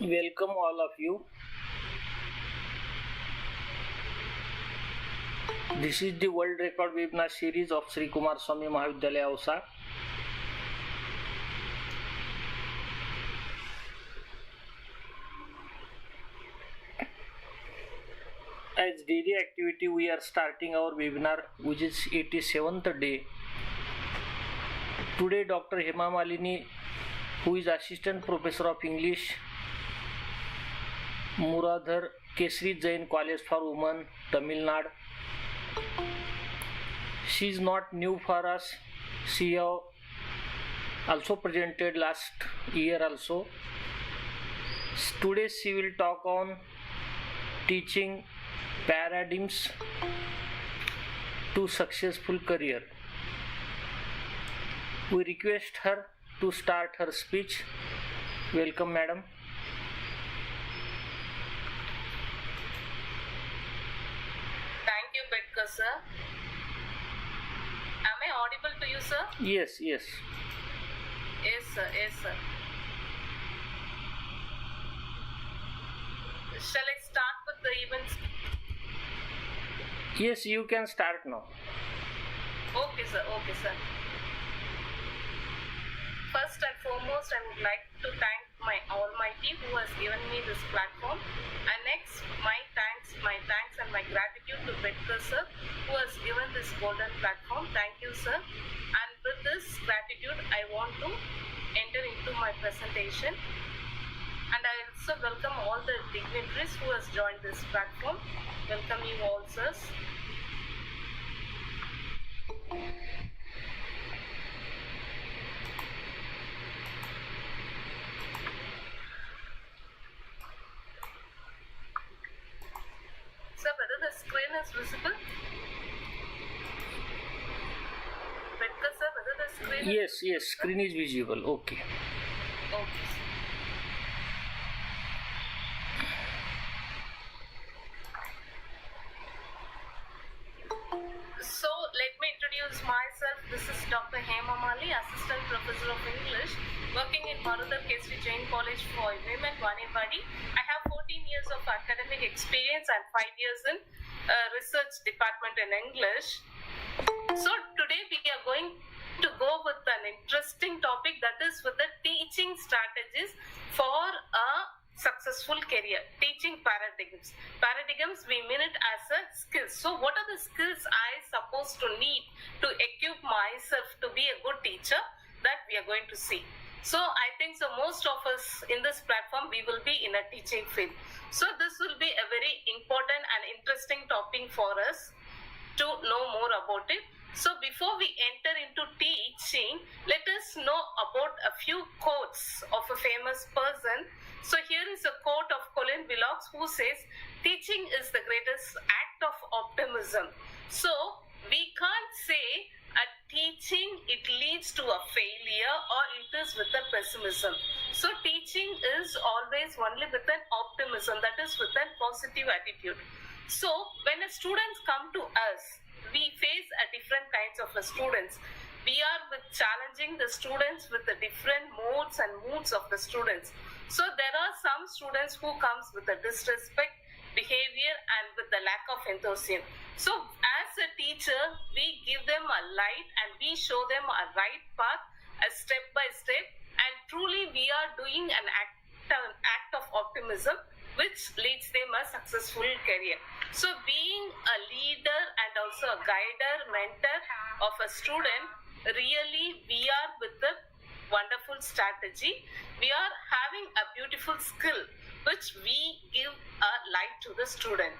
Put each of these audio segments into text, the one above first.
Welcome all of you. This is the world record webinar series of Shri Kumarswami Mahavidyalaya Ausa. As daily activity, we are starting our webinar, which is 87th day. Today, Dr. HEMAMALINI, who is Assistant Professor of English, Marudhar, Kesari Jain College for Women, Tamil Nadu. She is not new for us. She have also presented last year also. Today she will talk on teaching paradigms to successful career. We request her to start her speech. Welcome, madam. Thank you, Bedkar sir. Am I audible to you, sir? Yes. Yes, sir. Shall I start with the events? Yes, you can start now. Okay, sir. First and foremost, I would like to thank my Almighty who has given me this platform. And next, my thanks and my gratitude to Bedkar sir who has given this golden platform. Thank you, sir. And with this gratitude, I want to enter into my presentation. And I also welcome all the dignitaries who has joined this platform. Welcome you all, sirs. Sir, whether the screen is visible? Bedkar sir, whether the screen Yes, screen is visible. Okay. Okay. So, let me introduce myself. This is Dr. HEMAMALINI, Assistant Professor of English, working in Marudhar Jain College for Women, Vaniyambadi. I have 14 years of academic experience and 5 years in research department in English. So, today we are going to go with an interesting topic, that is with the teaching strategies for a successful career. Teaching paradigms. Paradigms, we mean it as a skill. So what are the skills I supposed to need to equip myself to be a good teacher, that we are going to see. So I think so most of us in this platform, we will be in a teaching field. So this will be a very important and interesting topic for us to know more about it. So before we enter into teaching, let us know about a few quotes of a famous person. So here is a quote of Colin Willox who says, teaching is the greatest act of optimism. So we can't say a teaching it leads to a failure or it is with a pessimism. So teaching is always only with an optimism, that is with a positive attitude. So when students come to us, we face a different kinds of students. We are with challenging the students with the different modes and moods of the students. So there are some students who comes with a disrespect behavior and with the lack of enthusiasm. So as a teacher, we give them a light and we show them a right path, a step by step, and truly we are doing an act of optimism which leads them a successful career. So being a leader and also a guider, mentor of a student, really we are with a wonderful strategy. We are having a beautiful skill which we give a light to the student.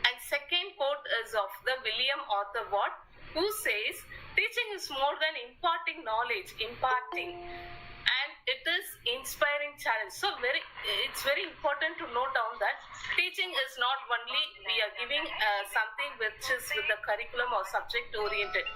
And second quote is of the William Arthur Watt, who says, teaching is more than imparting knowledge, and it is inspiring challenge. So it's very important to note down that teaching is not only we are giving something which is with the curriculum or subject oriented.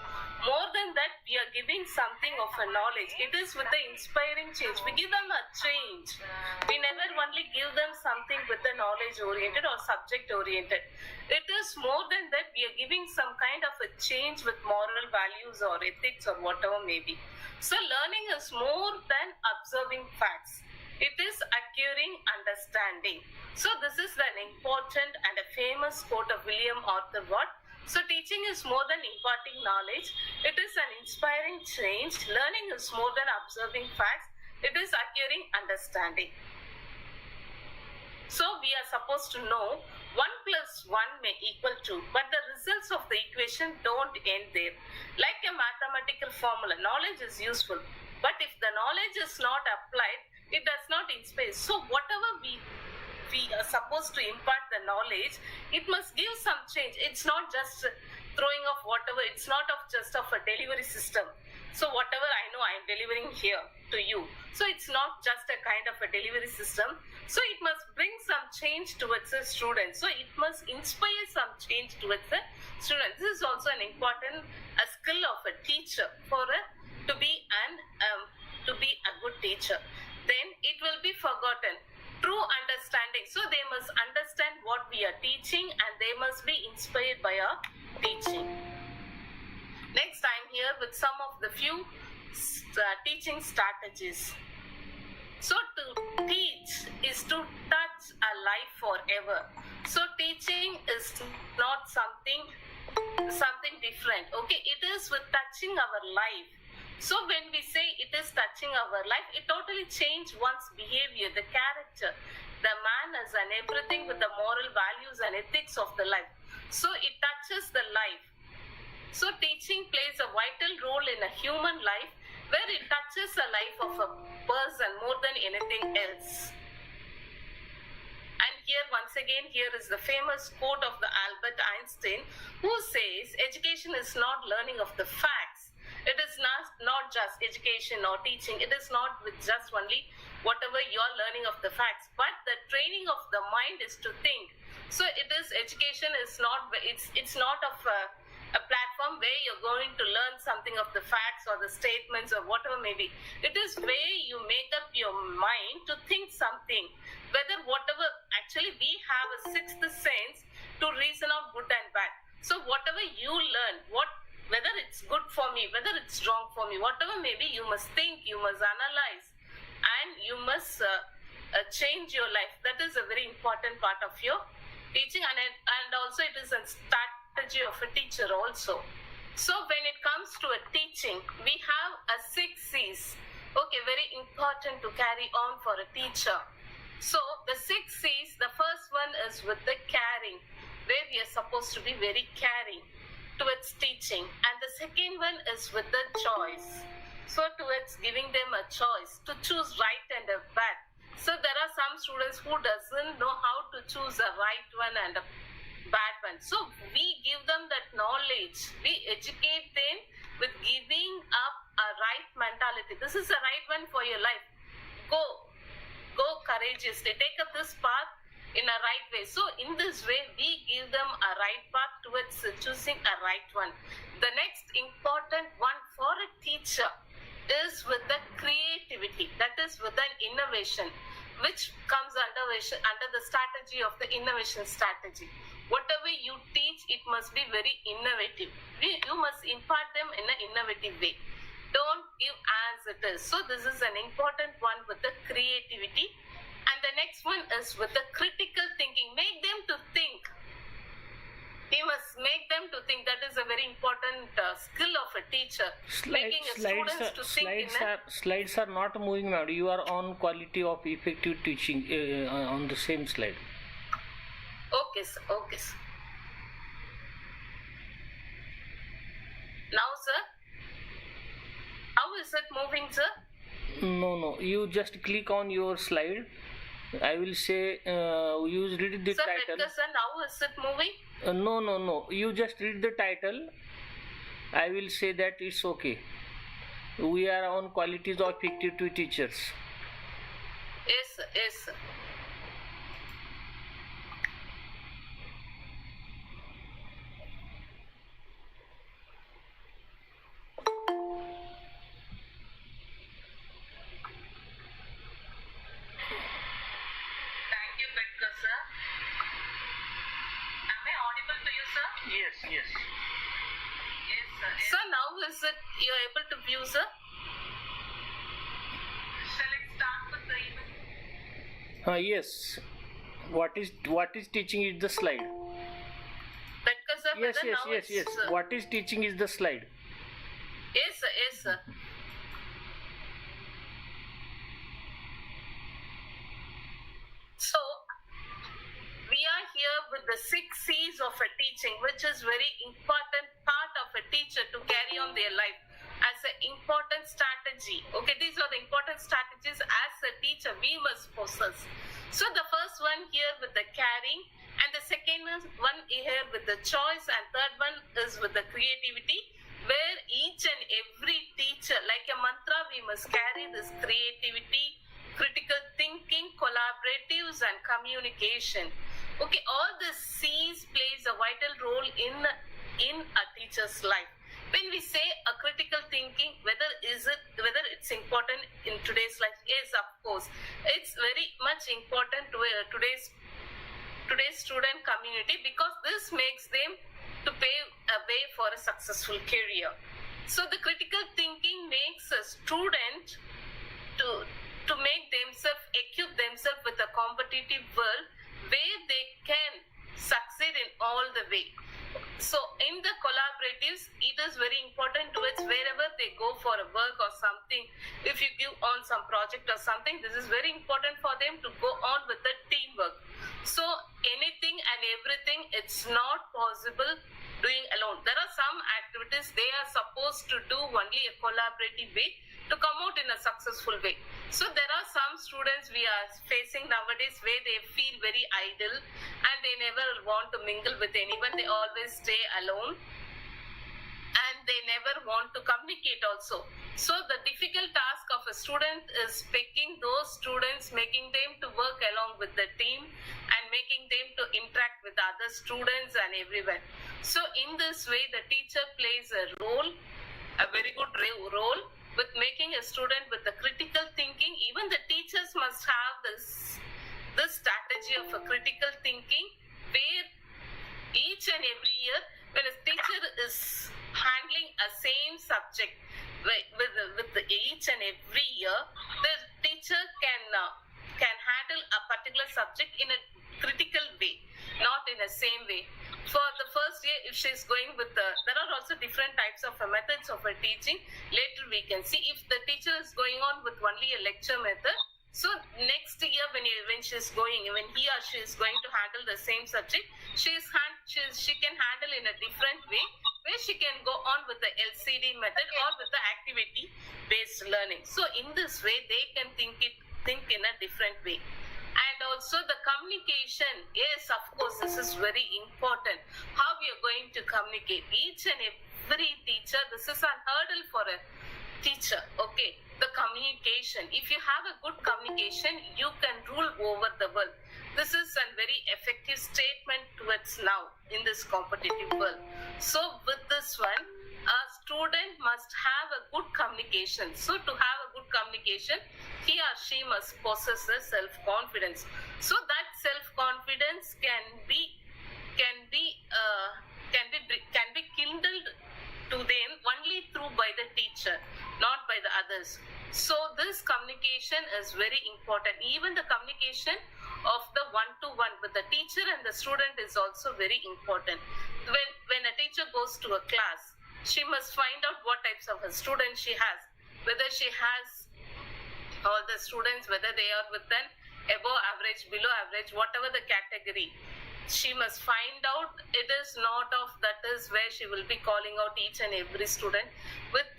More than that, we are giving something of a knowledge. It is with the inspiring change. We give them a change. We never only give them something with the knowledge oriented or subject oriented. It is more than that, we are giving some kind of a change with moral values or ethics or whatever may be. So learning is more than observing facts. It is acquiring understanding. So this is an important and a famous quote of William Arthur Watt. So teaching is more than imparting knowledge. It is an inspiring change. Learning is more than observing facts. It is acquiring understanding. So we are supposed to know 1 plus 1 may equal 2, but the results of the equation don't end there. Like a mathematical formula, knowledge is useful, but if the knowledge is not applied, it does not inspire. So whatever we are supposed to impart the knowledge, it must give some change. It's not just throwing off whatever, it's not just of a delivery system. So whatever I know, I am delivering here to you. So it's not just a kind of a delivery system. So it must bring some change towards the student. So it must inspire some change towards the student. This is also an important skill of a teacher to be a good teacher. Then it will be forgotten. True understanding. So they must understand what we are teaching and they must be inspired by our teaching. Next, I am here with some of the few teaching strategies. So to teach is to touch a life forever. So teaching is not something different. Okay, it is with touching our life. So when we say it is touching our life, it totally changes one's behavior, the character, the manners and everything with the moral values and ethics of the life. So it touches the life. So teaching plays a vital role in a human life where it touches the life of a person more than anything else. And here once again, here is the famous quote of the Albert Einstein, who says education is not learning of the facts. It is not just education or teaching. It is not with just only whatever you are learning of the facts, but the training of the mind is to think. So it is education is not, it's not of a platform where you're going to learn something of the facts or the statements or whatever may be. It is where you make up your mind to think something. Whether whatever, actually we have a sixth sense to reason out good and bad. So whatever you learn, whether it's good for me, whether it's wrong for me, whatever may be, you must think, you must analyze, and you must change your life. That is a very important part of your teaching, and also it is a strategy of a teacher also. So when it comes to a teaching, we have a 6 C's. Okay, very important to carry on for a teacher. So the 6 C's, the first one is with the caring, where we are supposed to be very caring towards teaching, and the second one is with the choice. So towards giving them a choice to choose right and a bad. So there are some students who doesn't know how to choose a right one and a bad one. So we give them that knowledge. We educate them with giving up a right mentality. This is the right one for your life. Go courageously. Take up this path in a right way. So in this way, we give them a right path towards choosing a right one. The next important one for a teacher is with the creativity, that is with an innovation, which comes under the strategy of the innovation strategy. Whatever you teach, it must be very innovative. You must impart them in an innovative way. Don't give as it is. So this is an important one with the creativity. And the next one is with the critical thinking. Make them to think. We must make them to think. That is a very important skill of a teacher. Making a students to think. Slides are not moving now. You are on quality of effective teaching on the same slide. Okay, sir. Okay, sir. Now, sir, how is it moving, sir? No. You just click on your slide. I will say you read the title. Sir, now is it moving? No. You just read the title. I will say that it's okay. We are on qualities of effective teachers. Yes, sir. Yes, sir. Yes. Sir, now is it you are able to view, sir? Shall I start with the event? Yes. What is teaching is the slide. That sir, Yes, whether yes, now yes, yes. it's, What is teaching is the slide. Yes, sir. Yes, sir. So, we are here with the 6 C's of a teaching, which is very important part of a teacher to carry on their life as an important strategy. Okay, these are the important strategies as a teacher we must possess. So the first one here with the caring, and the second one here with the choice, and third one is with the creativity, where each and every teacher, like a mantra, we must carry this creativity, critical thinking, collaboratives, and communication. Okay, all the C's plays a vital role in a teacher's life. When we say a critical thinking, whether it's important in today's life, yes, of course, it's very much important to today's student community, because this makes them to pave a way for a successful career. So the critical thinking makes a student to make themselves, equip themselves with a competitive world where they can succeed in all the way. So in the collaboratives, it is very important towards wherever they go for a work or something. If you give on some project or something, this is very important for them to go on with the teamwork. So anything and everything, it's not possible doing alone. There are some activities they are supposed to do only a collaborative way to come out in a successful way. So there are some students we are facing nowadays where they feel very idle and they never want to mingle with anyone. They always stay alone and they never want to communicate also. So the difficult task of a student is picking those students, making them to work along with the team and making them to interact with other students and everyone. So in this way, the teacher plays a role, a very good role, with making a student with the critical thinking. Even the teachers must have this strategy of a critical thinking, where each and every year when a teacher is handling a same subject with each and every year, the teacher can handle a particular subject in a critical way, not in the same way. For the first year, if she is going with there are also different types of methods of teaching. Later we can see if the teacher is going on with only a lecture method. So next year when he or she is going to handle the same subject, she can handle in a different way, where she can go on with the LCD method or with the activity based learning. So in this way they can think in a different way. And also the communication, yes, of course, this is very important. How we are going to communicate. Each and every teacher, this is a hurdle for a teacher, okay? The communication. If you have a good communication, you can rule over the world. This is a very effective statement towards now in this competitive world. So with this one, a student must have a good communication. So to have a good communication, he or she must possess a self-confidence. So that self-confidence can be kindled to them only by the teacher, not by the others. So this communication is very important. Even the communication of the one-to-one with the teacher and the student is also very important. When a teacher goes to a class, she must find out what types of a student she has, whether she has all the students, whether they are with an above average, below average, whatever the category. She must find out. It is not of that is where she will be calling out each and every student with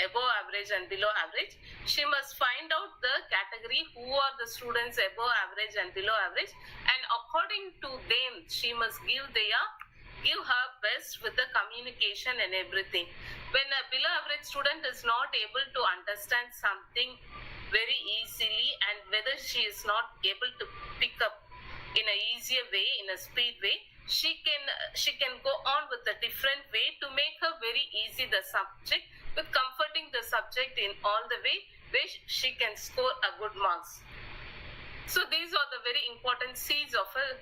above average and below average. She must find out the category, who are the students above average and below average, and according to them she must give her best with the communication and everything. When a below average student is not able to understand something very easily, and whether she is not able to pick up in a easier way, in a speed way, she can go on with a different way to make her very easy the subject, with comforting the subject in all the way, where she can score a good marks. So these are the very important C's of a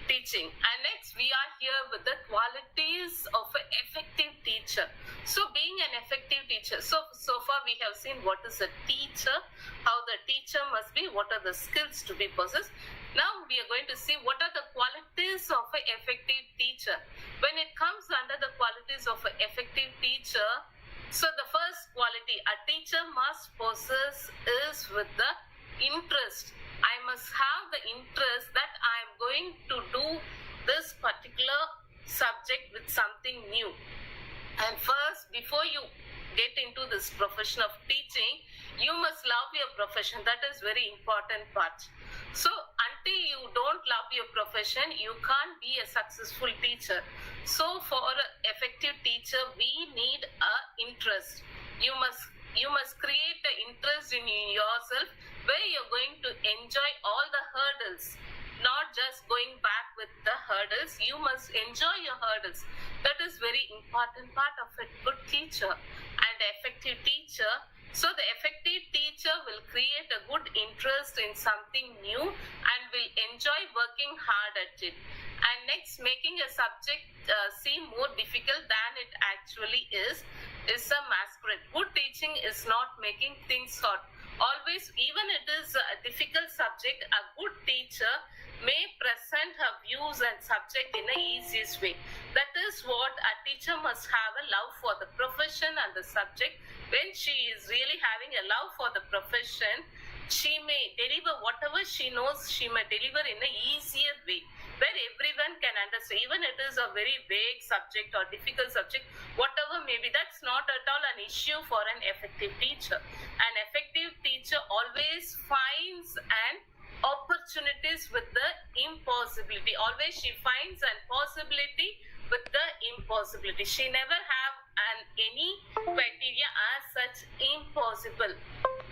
teaching. And next we are here with the qualities of an effective teacher. So being an effective teacher, so far we have seen what is a teacher, how the teacher must be, what are the skills to be possessed. Now we are going to see what are the qualities of an effective teacher. When it comes under the qualities of an effective teacher, so the first quality a teacher must possess is with the interest. I must have the interest that I am going to do this particular subject with something new. And first, before you get into this profession of teaching, you must love your profession. That is very important part. So until you don't love your profession, you can't be a successful teacher. So for an effective teacher, we need a interest. You must create the interest in yourself where you're going to enjoy all the hurdles, not just going back with the hurdles. You must enjoy your hurdles. That is very important part of a good teacher and effective teacher. So the effective teacher will create a good interest in something new and will enjoy working hard at it. And next, making a subject seem more difficult than it actually is a masquerade. Good teaching is not making things hard. Always, even it is a difficult subject, a good teacher may present her views and subject in the easiest way. That is what a teacher must have, a love for the profession and the subject. When she is really having a love for the profession, she may deliver whatever she knows, she may deliver in an easier way where everyone can understand. Even it is a very vague subject or difficult subject, whatever may be, that's not at all an issue for an effective teacher. An effective teacher always finds an opportunities with the impossibility. Always she finds an possibility with the impossibility. She never have any criteria as such impossible,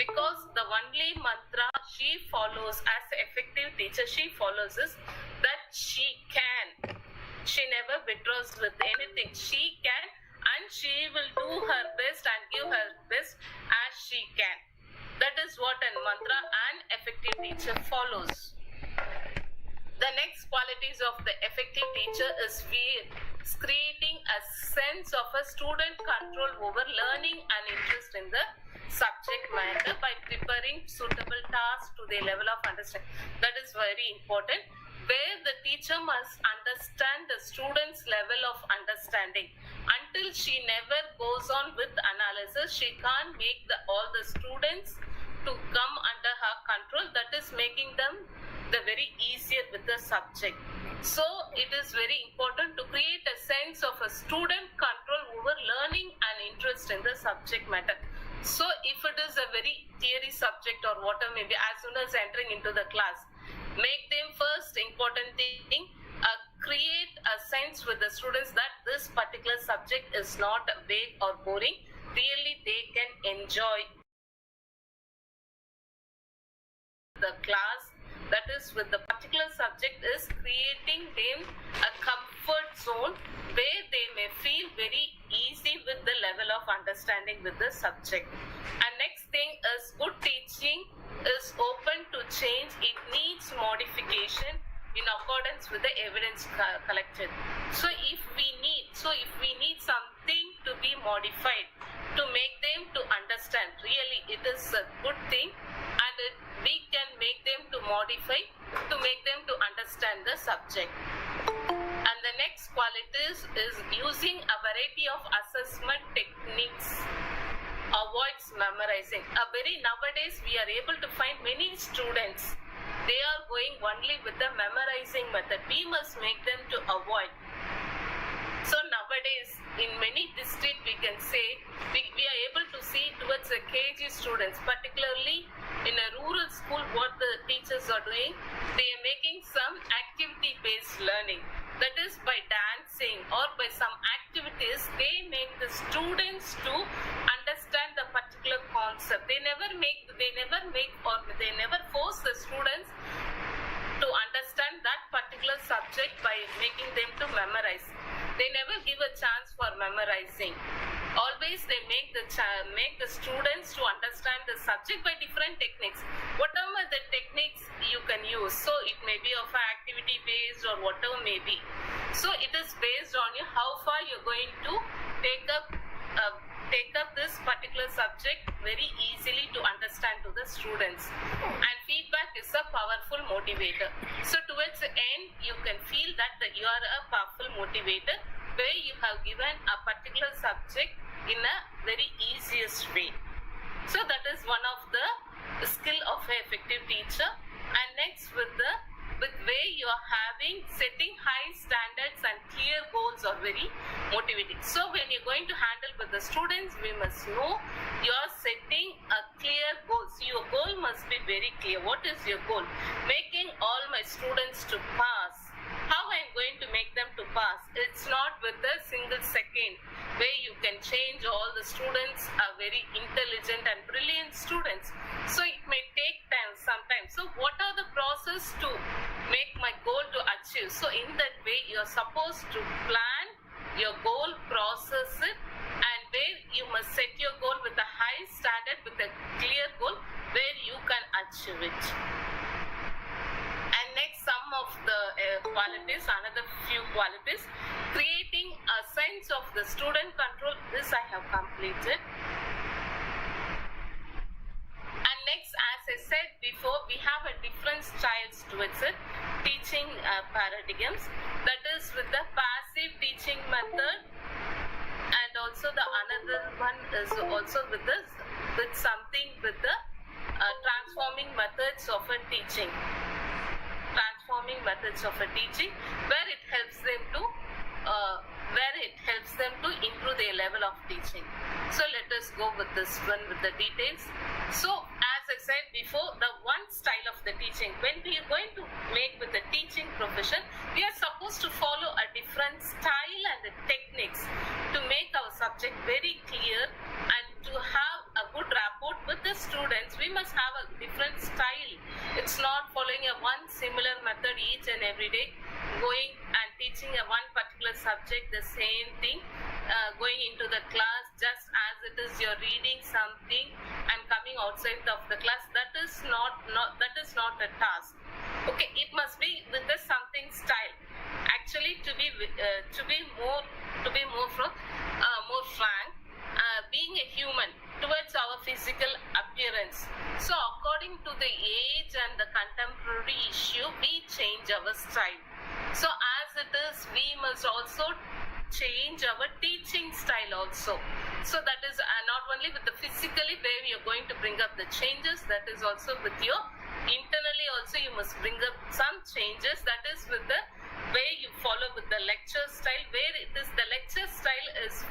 because the only mantra she follows as an effective teacher, she follows is that she can. She never withdraws with anything. She can, and she will do her best and give her best as she can. That is what a mantra and effective teacher follows. The next qualities of the effective teacher is creating a sense of a student control over learning and interest in the subject matter by preparing suitable tasks to their level of understanding. That is very important, where the teacher must understand the student's level of understanding. Until she never goes on with analysis, she can't make all the students to come under her control. That is making them the very easier with the subject. So it is very important to create a sense of a student control over learning and interest in the subject matter. So if it is a very theory subject or whatever, maybe as soon as entering into the class, make them first important thing, create a sense with the students that this particular subject is not vague or boring. Really they can enjoy the class. That is, with the particular subject, is creating them a comfort zone where they may feel very easy with the level of understanding with the subject. And next thing is, good teaching is open to change. It needs modification in accordance with the evidence collected. So if we need something to be modified to make them to understand, really it is a good thing, and we can make them to modify to make them to understand the subject. And the next qualities is using a variety of assessment techniques, avoids memorizing. Nowadays we are able to find many students, they are going only with the memorizing method. We must make them to avoid. So nowadays in many districts we can say we are able to see towards the KG students, particularly in a rural school, what the teachers are doing, they are making some activity based learning. That is, by dancing or by some activities, they make the students to understand the particular concept. They never force the students to understand that particular subject by making them to memorize. They never give a chance for memorizing. always they make the students to understand the subject by different techniques. Whatever the techniques you can use, so it may be of activity based or whatever may be. So it is based on you how far you're going to take up this particular subject very easily to understand to the students. And feedback is a powerful motivator. So towards the end, you can feel that you are a powerful motivator where you have given a particular subject in a very easiest way. So that is one of the skill of an effective teacher. And next, with where you are setting high standards and clear goals are very motivating. So when you're going to handle with the students, we must know you are setting a clear goal. So your goal must be very clear. What is your goal? Making all my students to pass. How I am going to make them to pass? It's not with a single second where you can change all the students are very intelligent and brilliant students. So it may take time sometimes. So what are the process to make my goal to achieve? So in that way you are supposed to plan your goal, process it, and where you must set your goal with a high standard, with a clear goal where you can achieve it. And next, some of the qualities, another few qualities, creating a sense of the student control. This I have completed. And next, as I said before, we have a different styles towards it. Teaching paradigms, that is with the passive teaching method, and also the another one is also with something with the transforming methods of a teaching. Where it helps them to improve their level of teaching. So let us go with this one with the details. So as I said before, the one style of the teaching, when we are going to make with the teaching profession, we are supposed to follow a different style and the techniques to make our subject very clear, and to have a good rapport with the students. We must have a different style. It's not following a one similar method each and every day, going and teaching a one particular subject the same thing, going into the class just as it is you're reading something and coming outside of the class. That is not a task. Okay, it must be with the something style. Actually, to be more frank, being a human towards our physical appearance. So according to the age and the contemporary issue, we change our style. So as it is, we must also change our teaching style also. So that is not only with the physically where you are going to bring up the changes, that is also with your internally also you must bring up some changes. That is with the way you follow with the lecture style, where it is the lecture style is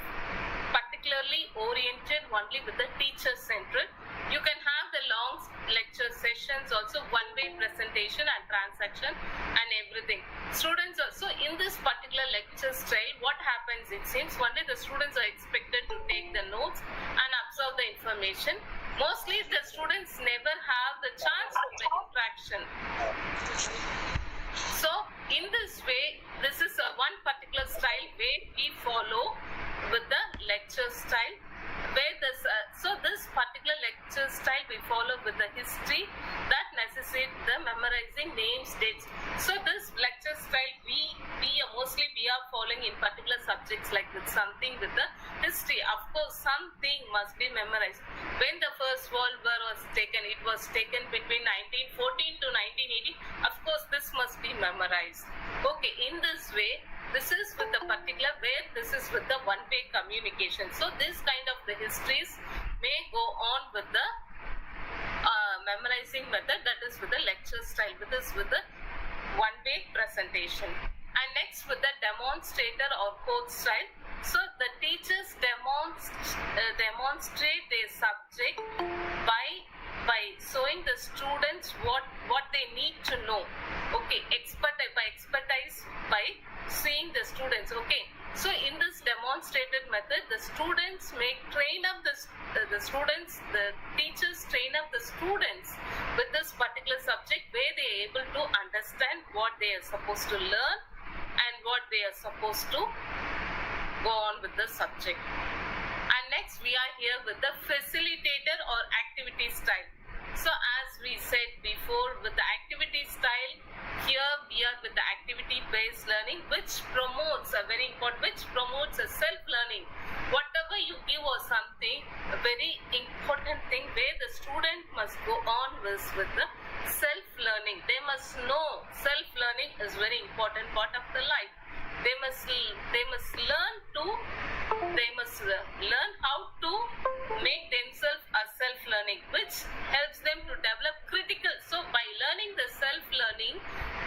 particularly oriented only with the teacher centered. You can have the long lecture sessions also, one-way presentation and transaction and everything. Students also in this particular lecture style, what happens, it seems only the students are expected to take the notes and absorb the information. Mostly the students never have the chance of the interaction. So in this way, this is one particular style where we follow with the lecture style, where this particular lecture style we follow with the history that necessitates the memorizing names, dates. So this lecture style we are following in particular subjects, like with something with the history. Of course, something must be memorized. When the First World War was taken, it was taken between 1914 to 1918. Of course, this must be memorized. Okay, in this way, this is with the particular where this is with the one-way communication. So this kind of the histories may go on with the memorizing method, that is with the lecture style, with the one-way presentation. And next with the demonstrator or quote style. So the teachers demonstrate their subject by showing the students what they need to know. Okay, expertise by seeing the students. Okay, so in this demonstrated method, the students may train up the teachers train up the students with this particular subject, where they are able to understand what they are supposed to learn and what they are supposed to go on with the subject. And next we are here with the facilitator or activity style. So as we said before, with the activity style, here we are with the activity based learning, which promotes a very important, which promotes a self learning. Whatever you give or something, a very important thing where the student must go on with the self learning. They must know self learning is very important part of the life. They must learn how to make themselves a self learning, which helps them to develop critical. So by learning the self learning,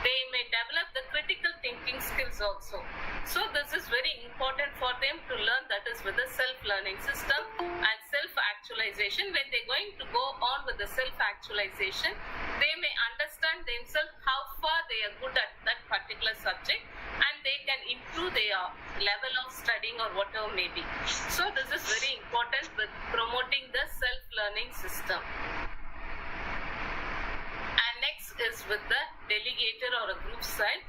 they may develop the critical thinking skills also. So this is very important for them to learn, that is with the self learning system and self actualization. When they're going to go on with the self actualization, they may understand themselves how far they are good at that particular subject, and they can improve their level of studying or whatever may be. So this is very important with promoting the self-learning system. And next is with the delegator or a group style,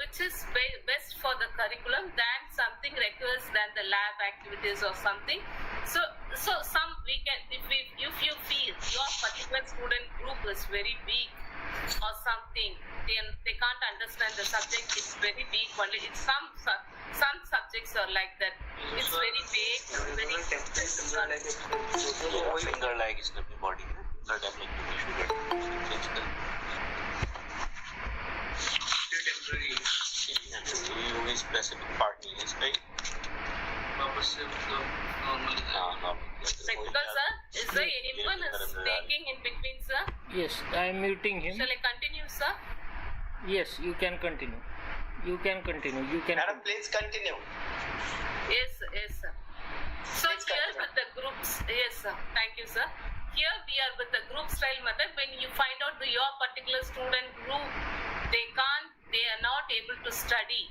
which is best for the curriculum than something requires than the lab activities or something. So some we can, if you feel your particular student group is very weak or something, they can't understand the subject, it's very weak only. It's some subjects are like that. It's very vague, very finger like is the body. The temporary specific part is right. Technical, sir. Is there anyone is speaking in between, sir? Yes, I am muting him. Shall I continue, sir? Yes, you can continue. You can continue. Madam, please continue. Yes, sir. So Please here continue. with the groups, yes, sir. Thank you, sir. Here we are with the group style method. When you find out your particular student group, they are not able to study.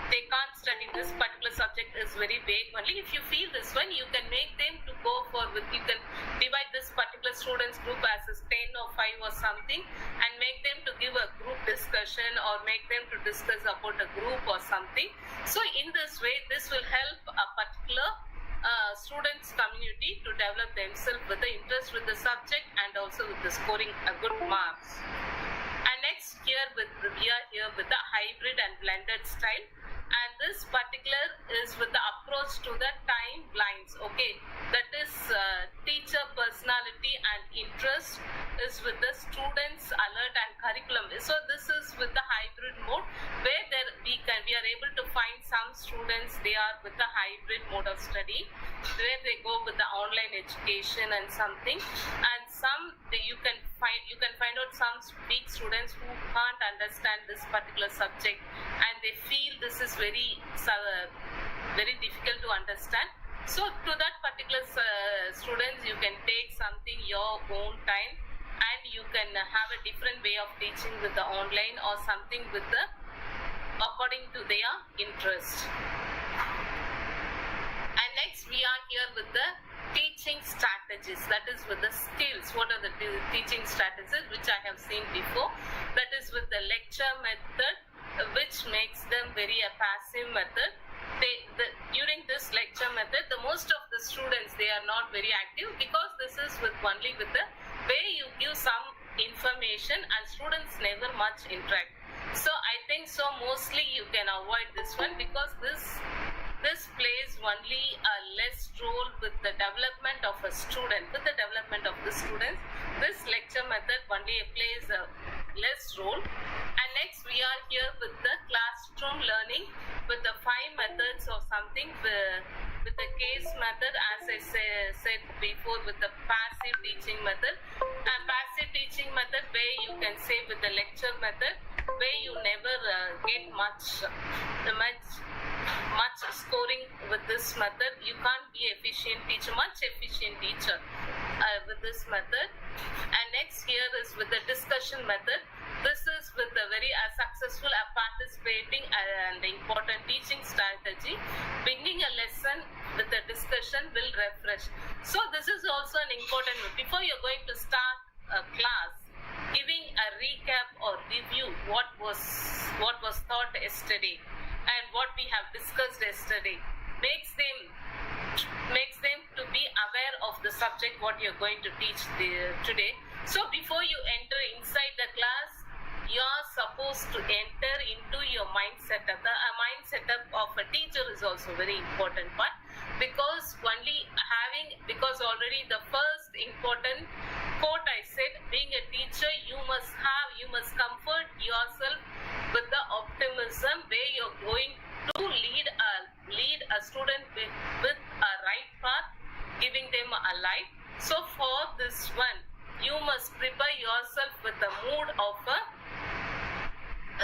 They can't study this particular subject is very vague only. If you feel this one, you can make them to go for with, you can divide this particular students group as a 10 or 5 or something, and make them to give a group discussion or make them to discuss about a group or something. So in this way, this will help a particular students community to develop themselves with the interest with the subject and also with the scoring a good marks. And next here we are here with the hybrid and blended style, and this particular is with the approach to the time blinds. Okay, that is teacher personality and interest is with the students alert and curriculum. So this is with the hybrid mode where we are able to find some students they are with the hybrid mode of study where they go with the online education and something, and some you can find out some weak students who can't understand this particular subject and they feel this is very difficult to understand. So to that particular students, you can take something your own time and you can have a different way of teaching with the online or something with the according to their interest. And next we are here with the teaching strategies, that is with the skills. What are the teaching strategies which I have seen before? That is with the lecture method, which makes them very a passive method. During this lecture method, the most of the students they are not very active because this is with only with the way you give some information and students never much interact. So I think so mostly you can avoid this one because this plays only a less role with the development of a student. With the development of the students, this lecture method only plays a less role. And next we are here with the classroom learning with the 5 methods or something with the case method, as I said before, with the passive teaching method. And passive teaching method where you can say with the lecture method where you never get much scoring with this method. You can't be much efficient teacher with this method. And next here is with the discussion method. This is with a very successful participating and important teaching strategy. Beginning a lesson with the discussion will refresh. So this is also an important one. Before you're going to start a class, giving a recap or review what was taught yesterday and what we have discussed yesterday makes them makes them to be aware of the subject what you're going to teach today. So before you enter inside the class, you are supposed to enter into your mind setup. The mind setup of a teacher is also very important part, because already the first important quote I said, being a teacher, you must comfort yourself with the optimism where you're going to lead a student with a right path, giving them a light. So for this one, you must prepare yourself with the mood of a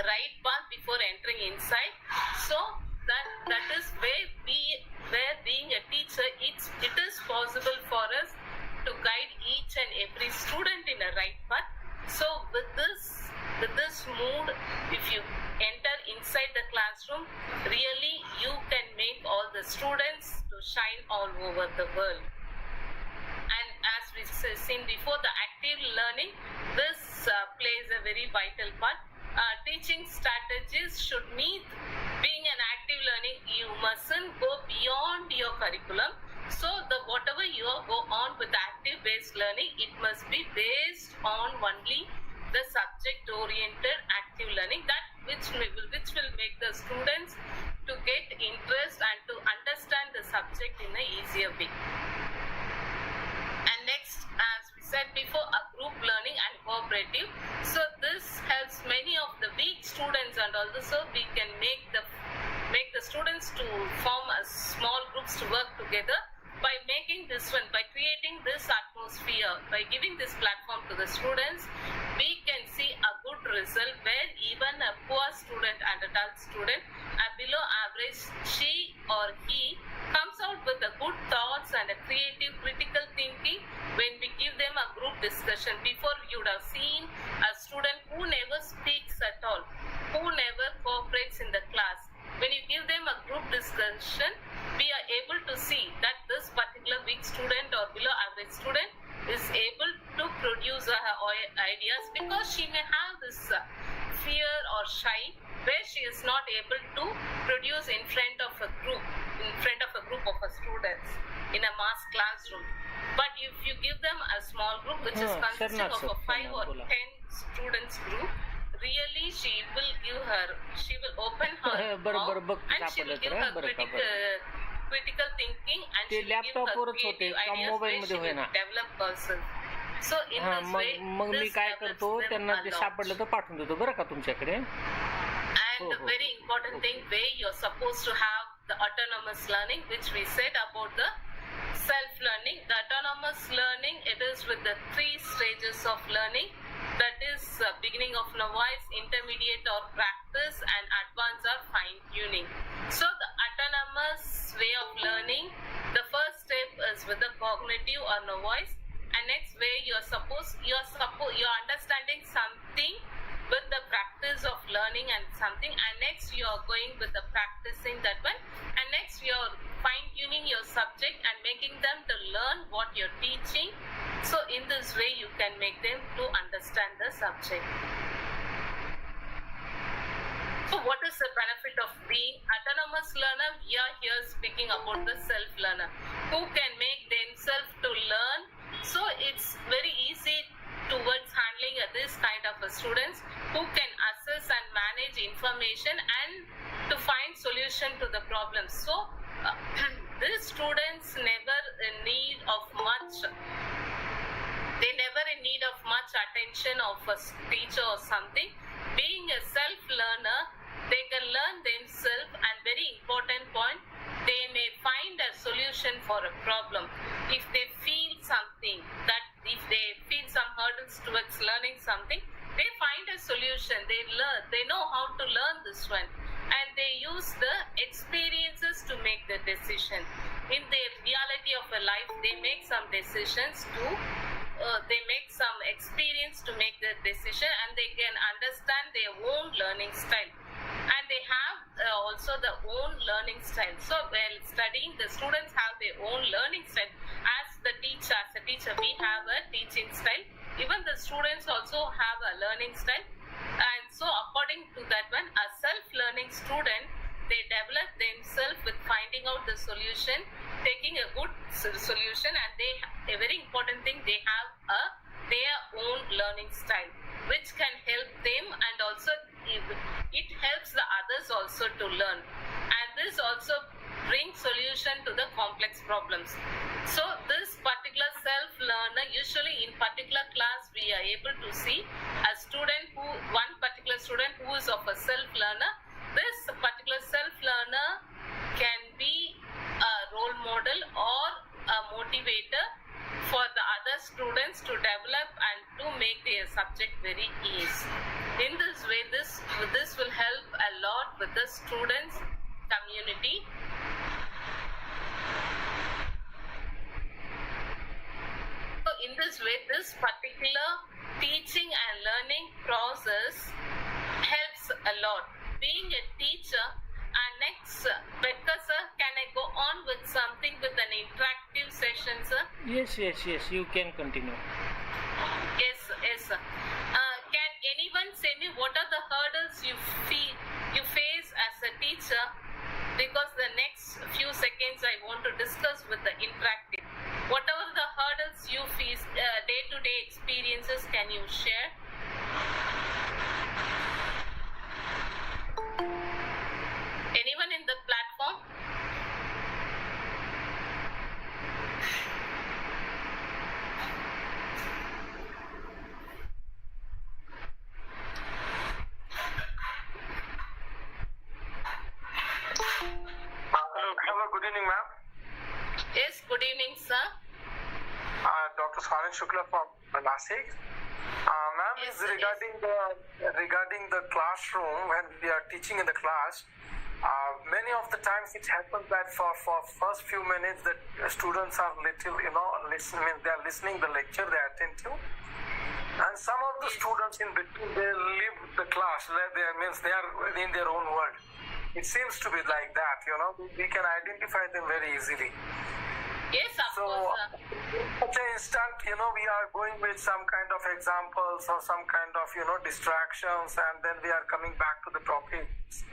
right path before entering inside. So that is where being a teacher, it is possible for us to guide each and every student in a right path. So with this mood, if you enter inside the classroom, really you can make all the students to shine all over the world. And as we seen before, the active learning, this plays a very vital part. Teaching strategies should meet being an active learning. You mustn't go beyond your curriculum. So whatever you go on with active based learning, it must be based on only the subject oriented active learning, that which will make the students to get interest and to understand the subject in an easier way. And next, as we said before, a group learning and cooperative. So this helps many of the weak students, and also we can make the students to form a small groups to work together. By making this one, by creating this atmosphere, by giving this platform to the students, we can see a good result where even a poor student and adult student, a below average, she or he comes out with the good thoughts and a creative critical thinking when we give them a group discussion. Before, you would have seen a student who never speaks at all, who never cooperates in the class. When you give them a group discussion, we are able to see that this particular weak student or below average student is able to produce her ideas, because she may have this fear or shy where she is not able to produce in front of a group of students in a mass classroom. But if you give them a small group which is consisting of a 5 or 10 students group, really she will open her mouth and she will give her critical thinking, and she will give her creative ideas where she will develop person. So in this way, मग मी काय करतो, त्यांना ते सापडलं तर पाठवून देतो बरं का तुमच्याकडे. And a very important thing where you're supposed to have the autonomous learning, which we said about the self-learning. The autonomous learning, it is with the 3 stages of learning. That is beginning of novice, intermediate or practice, and advanced or fine-tuning. So the autonomous way of learning, the first step is with the cognitive or novice, and next way you're understanding something with the practice of learning and something, and next you are going with the practicing that one, and next you are fine-tuning your subject and making them to learn what you're teaching. So in this way you can make them to understand the subject. So what is the benefit of being autonomous learner? We are here speaking about the self-learner who can make themselves to learn. So it's very easy towards handling this kind of students who can assess and manage information and to find solution to the problems. So these students never in need of much attention of a teacher or something. Being a self-learner, they can learn themselves, and very important point, they may find a solution for a problem. If they feel something, that if they feel some hurdles towards learning something, they find a solution, they know how to learn this one, and they use the experiences to make the decision. In their reality of a life, they make some decisions to they make some experience to make the decision, and they can understand their own learning style, and they have also the own learning style. So while studying, the students have their own learning style. As a teacher, we have a teaching style. Even the students also have a learning style, and so according to that one, a self-learning student, they develop themselves with finding out the solution taking a good solution, and a very important thing, they have their own learning style, which can help them, and also it helps the others also to learn, and this also brings solution to the complex problems. So this particular self-learner, usually in particular class, we are able to see one particular student who is of a self-learner. This particular self-learner can be a role model or a motivator for the other students to develop and to make their subject very easy. In this way, this will help a lot with the students' community. So in this way, this particular teaching and learning process helps a lot. Being a teacher, and next, Bedkar sir, can I go on with something with an interactive session, sir? Yes, you can continue. Yes, sir. Can anyone say me what are the hurdles you face as a teacher? Because the next few seconds I want to discuss with the interactive. Whatever the hurdles you face, day-to-day experiences, can you share? Anyone in the platform? Hello, good evening, ma'am. Yes, good evening, sir. Dr. Swaran Shukla from Nasik. Ma'am, Yes, is sir, regarding the classroom when we are teaching in the class. Many of the times it happens that for first few minutes the students are little, listening. They are listening the lecture, they are attentive, and some of the students in between they leave the class. They are in their own world. It seems to be like that. We can identify them very easily. Yes, of So, course, sir. such an instant, we are going with some kind of examples or some kind of, distractions, and then we are coming back to the topics.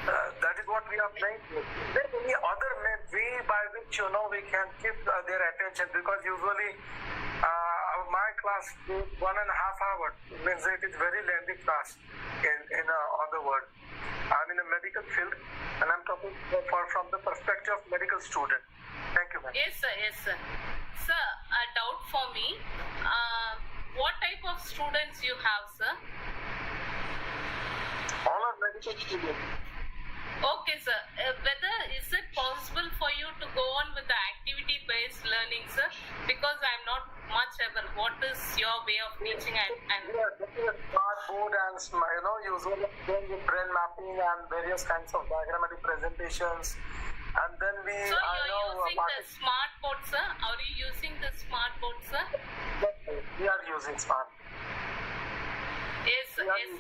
That is what we are playing with. Is there any other way by which, we can keep their attention? Because usually, my class is 1.5 hours. It means it is very lengthy class in other word. I'm in a medical field, and I'm talking from the perspective of medical student. Thank you, ma'am. Yes, sir. Sir, a doubt for me. What type of students you have, sir? All are medical students. Okay, sir. Whether is it possible for you to go on with the activity-based learning, sir? Because I'm not much aware. What is your way of teaching? And Yeah, this is a smart board and usually then with brain mapping and various kinds of diagrammatic presentations. And then so you're using the smart board, sir? Are you using the smart board, sir? We are using smart. Yes, sir. And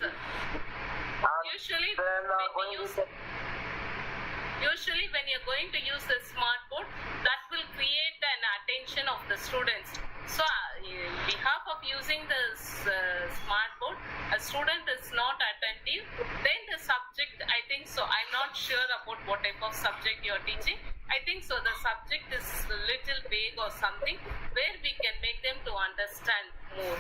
Usually, then Usually when you're going to use the smart board, that will create an attention of the students. So in behalf of using this smart board, a student is not attentive, then the subject, I think so, I'm not sure about what type of subject you're teaching. I think so the subject is a little vague or something where we can make them to understand more.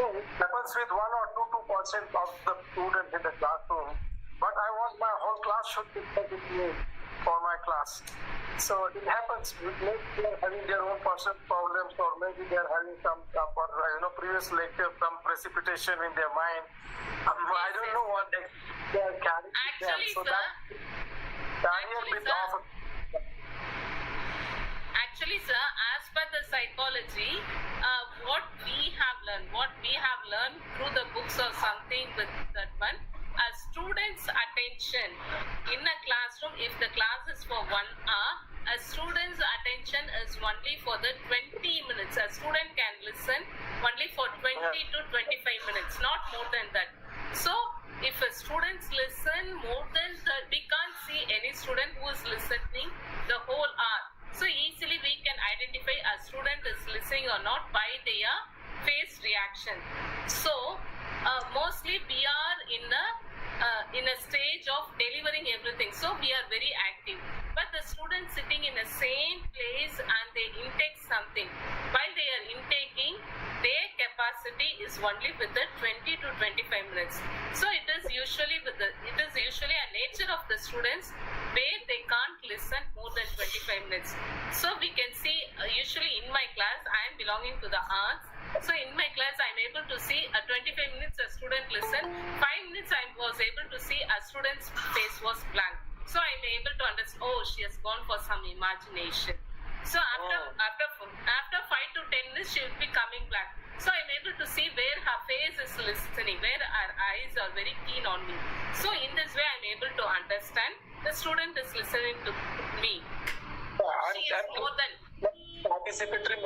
it happens with 1 or 2% of the students in the classroom. But I want my whole class should be dedicated for my class. So it happens. Maybe they are having their own personal problems, or maybe they are having some previous lecture, some precipitation in their mind. I don't know what they are carrying. Actually, so sir, Actually, sir, as per the psychology, what we have learned through the books or something with that one, a student's attention in a classroom, if the class is for 1 hour, a student's attention is only for the 20 minutes. A student can listen only for 20 to 25 minutes, not more than that. So, if a student listen more than that, we can't see any student who is listening the whole hour. So easily we can identify a student is listening or not by their face reaction. So mostly we are in a in a stage of delivering everything. So we are very active. But the students sitting in the same place and they intake something. While they are intaking, their capacity is only with the 20 to 25 minutes. So it is usually a nature of the students where they can't listen more than 25 minutes. So we can see usually in my class, I am belonging to the arts. So in my class, I am able to see 25 minutes a student listen, 5 minutes I was able to see a student's face was blank. So I am able to understand, oh, she has gone for some imagination. So after 5 to 10 minutes, she will be coming blank. So I am able to see where her face is listening, where her eyes are very keen on me. So in this way, I am able to understand the student is listening to me. She is more than participatory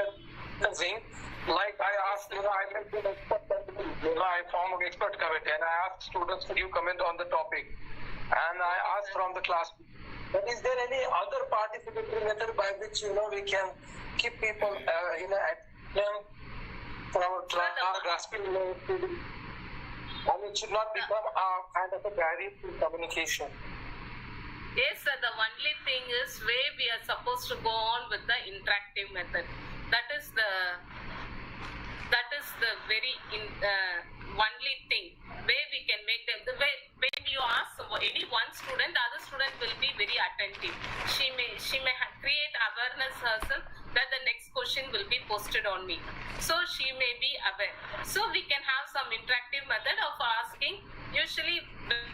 methoding. Like I asked, I went to an expert committee, I formed an expert committee and I asked students to give comment on the topic. And I asked from the class, but is there any other participatory method by which, we can keep people, from grasping and it should not become a kind of a barrier to communication? Yes, sir. The only thing is where we are supposed to go on with the interactive method. That is the very only thing where we can make them. When you ask any one student, the other student will be very attentive. She may create awareness herself that the next question will be posted on me. So she may be aware. So we can have some interactive method of asking. Usually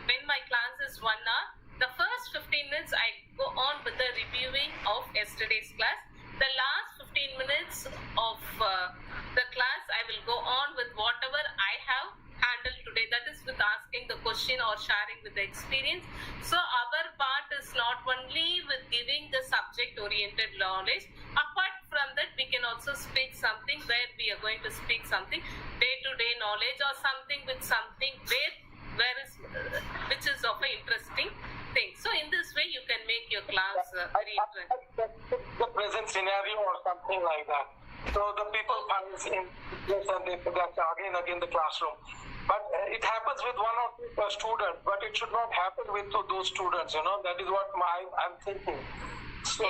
when my class is 1 hour, the first 15 minutes I go on with the reviewing of yesterday's class. The last 15 minutes of the class, I will go on with whatever I have handled today. That is with asking the question or sharing with the experience. So our part is not only with giving the subject-oriented knowledge. Apart from that, we can also speak something where we are going to speak something day-to-day knowledge or something with something which is of an interesting thing. So in this way, you can make your class very interesting. The present scenario or something like that. So the people find in this and they forget again the classroom. But it happens with 1 or 2 students, but it should not happen with those students. That is what I'm thinking. So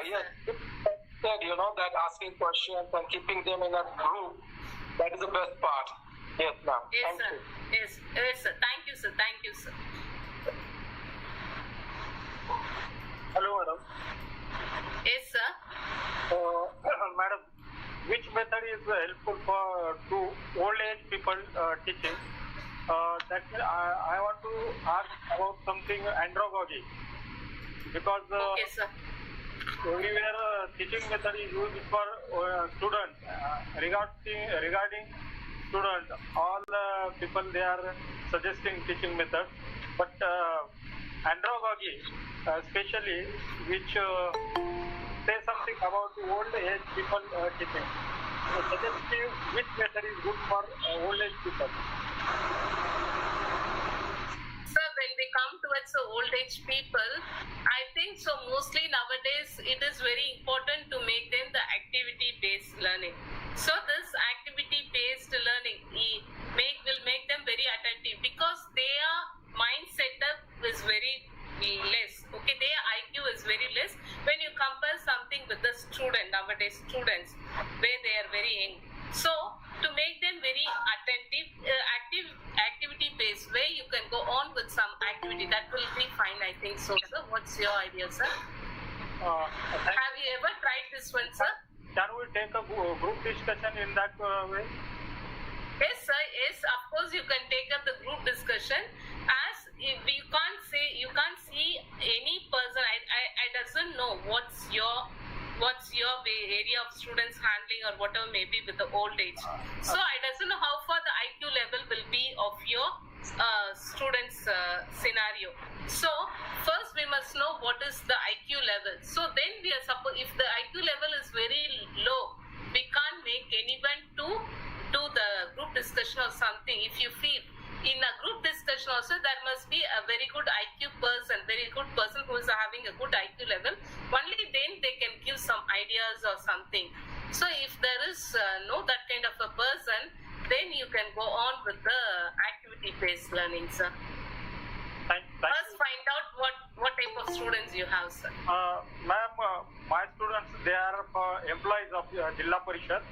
Yes, sir. said that asking questions and keeping them in a group, that is the best part. Yes, ma'am. Yes, Thank sir. you. Yes, sir. Thank you, sir. Thank you, sir. Hello, madam. Yes, sir. Madam, which method is helpful to old age people teaching? I want to ask about something andragogy, because Okay, sir. everywhere teaching method is used for students. Regarding students, all people they are suggesting teaching method, but andragogy, especially which say something about old age people teaching. So suggest me which method is good for old age people. So when we come towards the old age people, I think so mostly nowadays it is very important to make them the activity-based learning. So this activity-based learning will make them very attentive because their mind setup is very less. Okay, their IQ is very less when you compare something with the nowadays students where they are very young. So to make them very attentive, activity based where you can go on with some activity, that will be fine, I think so, sir. What's your idea, sir? Have you ever tried this one, sir? Can we take a group discussion in that way? Yes, sir. Yes, of course you can take up the group discussion. As if you can't see any person. I doesn't know what's your area of students handling or whatever may be with the old age. So I doesn't know how far the IQ level will be of your students scenario. So first we must know what is the IQ level. So then we are if the IQ level is very low, we can't make anyone to do the group discussion or something. If you feel in a group discussion also there must be a very good IQ person, who is having a good IQ level, only then they can give some ideas or something. So if there is no that kind of a person, then you can go on with the activity based learning, sir. First, find out what type of students you have, sir. Ma'am, my students, they are employees of Jilla Parishad.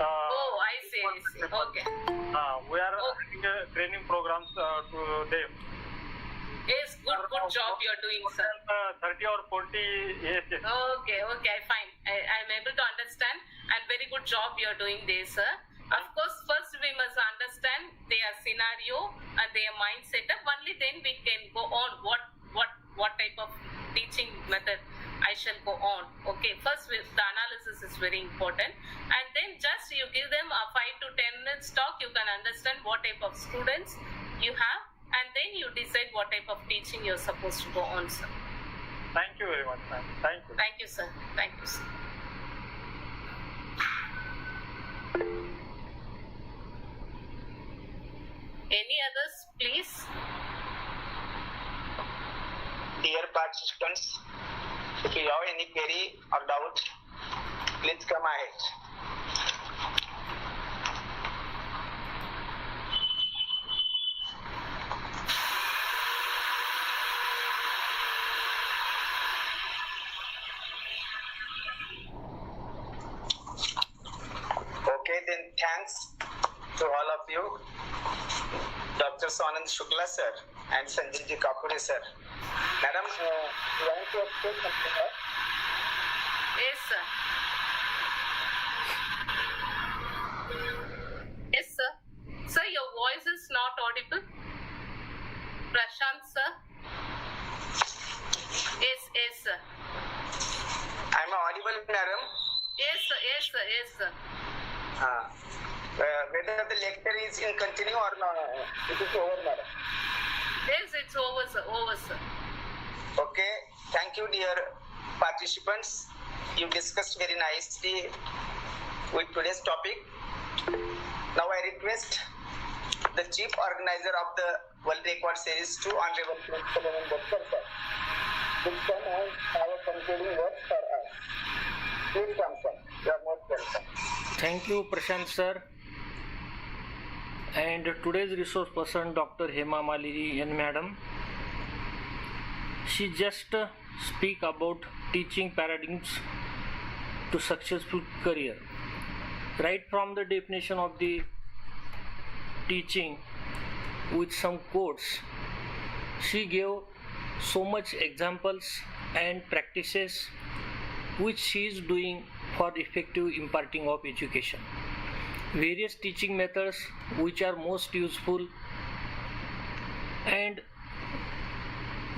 Oh, I see. Okay. We are having training programs to them. Yes, good job you're doing, sir. 30 or 40 years. Okay, fine. I'm able to understand, and very good job you're doing there, sir. Of course, first we must understand their scenario and their mind setup. Only then we can go on what type of teaching method I shall go on. Okay, first the analysis is very important, and then just you give them a 5 to 10 minutes talk. You can understand what type of students you have, and then you decide what type of teaching you're supposed to go on, sir. Thank you very much, ma'am. Thank you. Thank you, sir. Thank you, sir. Any others, please? Dear participants, if you have any query or doubt, please come ahead. Okay, then thanks to all of you, Dr. Sonand Shukla sir and Sanjay Ji Kapure sir. Madam, you want to say something else? Yes, sir. Yes, sir. Sir, your voice is not audible. Prashant, sir. Yes, sir. I'm audible, madam. Yes, sir. Whether the lecture is in continue or not, it is over, madam. Yes, it's over, sir. Okay, thank you, dear participants. You discussed very nicely with today's topic. Now I request the chief organizer of the World Record Series 2, Honorable Principal Doctor sir, to come and have a concluding word for us. Please come, sir. You are most welcome. Thank you, Prashant sir. And today's resource person, Dr. HEMAMALINI N madam. She just speak about teaching paradigms to successful career. Right from the definition of the teaching with some quotes, she gave so much examples and practices which she is doing for effective imparting of education. Various teaching methods which are most useful, and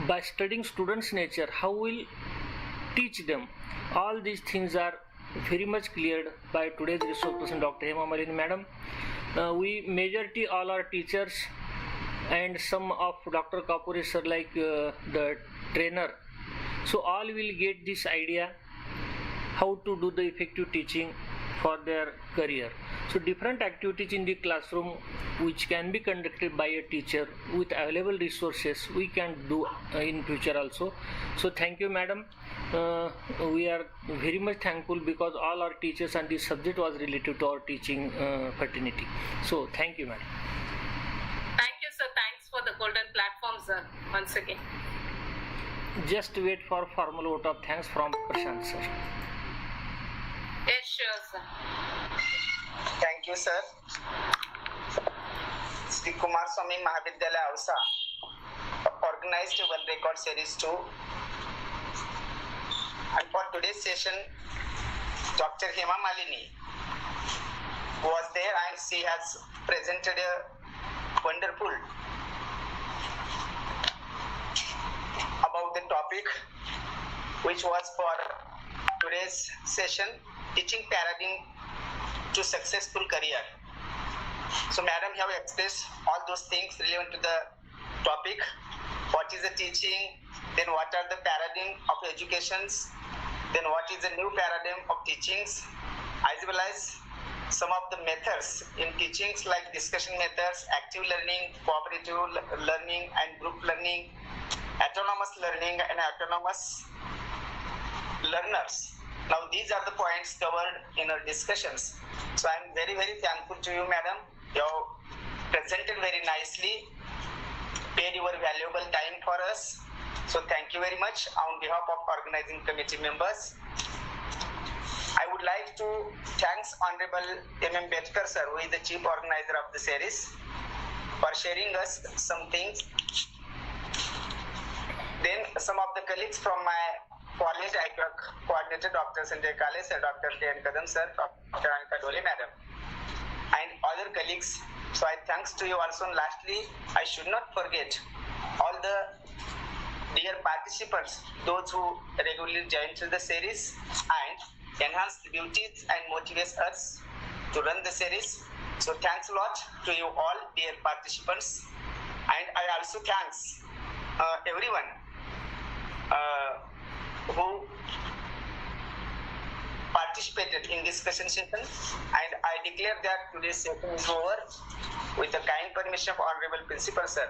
by studying students' nature, how will teach them. All these things are very much cleared by today's resource person, Dr. HEMAMALINI madam. We majority all are teachers, and some of Dr. Kapure sir like the trainer. So all will get this idea how to do the effective teaching for their career. So different activities in the classroom which can be conducted by a teacher with available resources we can do in future also. So thank you madam. We are very much thankful because all our teachers and this subject was related to our teaching fraternity. So thank you madam. Thank you, sir. Thanks for the golden platform, sir. Once again. Just wait for formal vote of thanks from Prashant sir. Yes, sure, sir. Thank you, sir. Shri Kumarswami Mahavidyalaya Ausa organized a World Record Series 2. And for today's session, Dr. HEMAMALINI was there and she has presented a wonderful about the topic which was for today's session, teaching paradigm to successful career. So madam have expressed all those things relevant to the topic. What is the teaching, then what are the paradigm of educations, then what is the new paradigm of teachings, as well as some of the methods in teachings like discussion methods, active learning, cooperative learning and group learning, autonomous learning and autonomous learners. Now these are the points covered in our discussions. So I am very thankful to you madam. You have presented very nicely paid your valuable time for us. So thank you very much on behalf of organizing committee members. I would like to thank Honorable M.M. Bedkar sir, who is the chief organizer of the series, for sharing us some things. Then some of the colleagues from my college, I coordinated Dr. Sanjay Kale sir, Dr. K.N. Kadam sir, Dr. Anita Dole madam, and other colleagues. So I thanks to you also. And lastly, I should not forget all the dear participants, those who regularly join to the series and enhance the beauties and motivates us to run the series. So thanks a lot to you all, dear participants, and I also thanks everyone who participated in discussion session, and I declare that today's session is over with the kind permission of Honorable Principal Sir,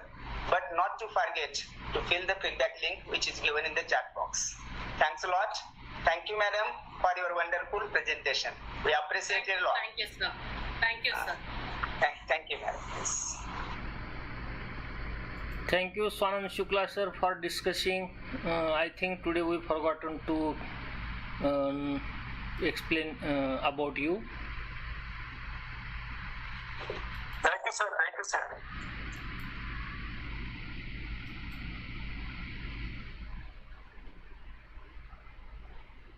but not to forget to fill the feedback link which is given in the chat box. Thanks a lot. Thank you, madam, for your wonderful presentation. We appreciate it a lot. Thank you, sir. Thank you, sir. Thank you, madam. Yes. Thank you, Swanand Shukla sir, for discussing. I think today we forgotten to explain about you. Thank you, sir. Thank you, sir.